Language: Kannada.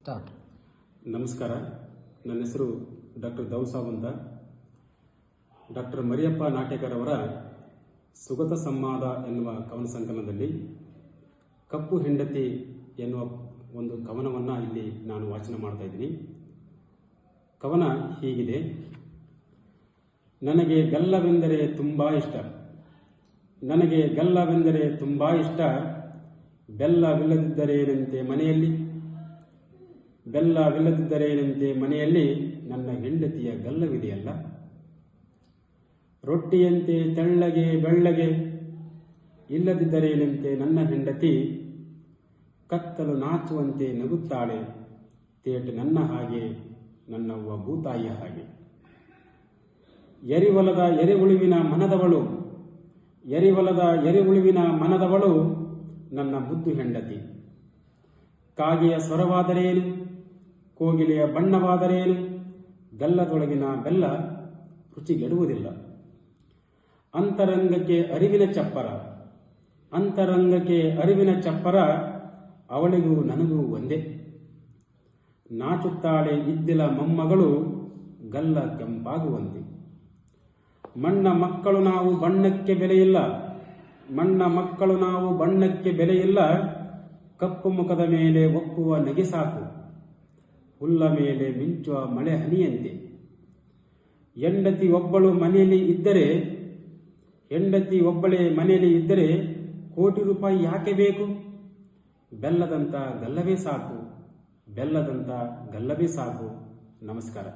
ಸ್ಟಾರ್ಟ್. ನಮಸ್ಕಾರ. ನನ್ನ ಹೆಸರು ಡಾಕ್ಟರ್ ದೌಸಾಬ್ ಅಂತ. ಡಾಕ್ಟರ್ ಮರಿಯಪ್ಪ ನಾಟೇಕರ್ ಅವರ ಸುಗತ ಸಂವಾದ ಎನ್ನುವ ಕವನ ಸಂಕಲನದಲ್ಲಿ ಕಪ್ಪು ಹೆಂಡತಿ ಎನ್ನುವ ಒಂದು ಕವನವನ್ನು ಇಲ್ಲಿ ನಾನು ವಾಚನ ಮಾಡ್ತಾ ಇದ್ದೀನಿ. ಕವನ ಹೀಗಿದೆ. ನನಗೆ ಗಲ್ಲವೆಂದರೆ ತುಂಬ ಇಷ್ಟ, ನನಗೆ ಗಲ್ಲವೆಂದರೆ ತುಂಬ ಇಷ್ಟ, ಬೆಲ್ಲವಿಲ್ಲದಿದ್ದರೇನಂತೆ ಮನೆಯಲ್ಲಿ, ಬೆಲ್ಲವಿಲ್ಲದಿದ್ದರೇನಂತೆ ಮನೆಯಲ್ಲಿ ನನ್ನ ಹೆಂಡತಿಯ ಗಲ್ಲವಿದೆಯಲ್ಲ. ರೊಟ್ಟಿಯಂತೆ ತೆಳ್ಳಗೆ ಬೆಳ್ಳಗೆ ಇಲ್ಲದಿದ್ದರೇನಂತೆ ನನ್ನ ಹೆಂಡತಿ, ಕತ್ತಲು ನಾಚುವಂತೆ ನಗುತ್ತಾಳೆ ತೇಟು ನನ್ನ ಹಾಗೆ, ನನ್ನವ್ವ ಭೂತಾಯಿಯ ಹಾಗೆ. ಎರಿವಲದ ಎರೆಹುಳುವಿನ ಮನದವಳು, ಎರಿವಲದ ಎರೆಹುಳುವಿನ ಮನದವಳು ನನ್ನ ಮುದ್ದು ಹೆಂಡತಿ. ಕಾಗೆಯ ಸ್ವರವಾದರೇನು, ಕೋಗಿಲೆಯ ಬಣ್ಣವಾದರೇನು, ಗಲ್ಲದೊಳಗಿನ ಬೆಲ್ಲ ರುಚಿಗೆಡುವುದಿಲ್ಲ. ಅಂತರಂಗಕ್ಕೆ ಅರಿವಿನ ಚಪ್ಪರ, ಅಂತರಂಗಕ್ಕೆ ಅರಿವಿನ ಚಪ್ಪರ, ಅವಳಿಗೂ ನನಗೂ ಒಂದೇ. ನಾಚುತ್ತಾಳೆ ಇದ್ದಿಲ ಮೊಮ್ಮಗಳು ಗಲ್ಲ ಕೆಂಪಾಗುವಂತೆ. ಮಣ್ಣ ಮಕ್ಕಳು ನಾವು ಬಣ್ಣಕ್ಕೆ ಬೆಲೆಯಿಲ್ಲ, ಮಣ್ಣ ಮಕ್ಕಳು ನಾವು ಬಣ್ಣಕ್ಕೆ ಬೆಲೆಯಿಲ್ಲ, ಕಪ್ಪು ಮುಖದ ಮೇಲೆ ಒಪ್ಪುವ ನಗೆ ಸಾಕು, ಹುಲ್ಲ ಮೇಲೆ ಮಿಂಚುವ ಮಳೆ ಹನಿಯಂತೆ. ಹೆಂಡತಿ ಒಬ್ಬಳು ಮನೆಯಲ್ಲಿ ಇದ್ದರೆ, ಹೆಂಡತಿ ಒಬ್ಬಳೇ ಮನೆಯಲ್ಲಿ ಇದ್ದರೆ ಕೋಟಿ ರೂಪಾಯಿ ಯಾಕೆ ಬೇಕು? ಬೆಲ್ಲದಂತ ಗಲ್ಲವೇ ಸಾಕು, ಬೆಲ್ಲದಂತ ಗಲ್ಲವೇ ಸಾಕು. ನಮಸ್ಕಾರ.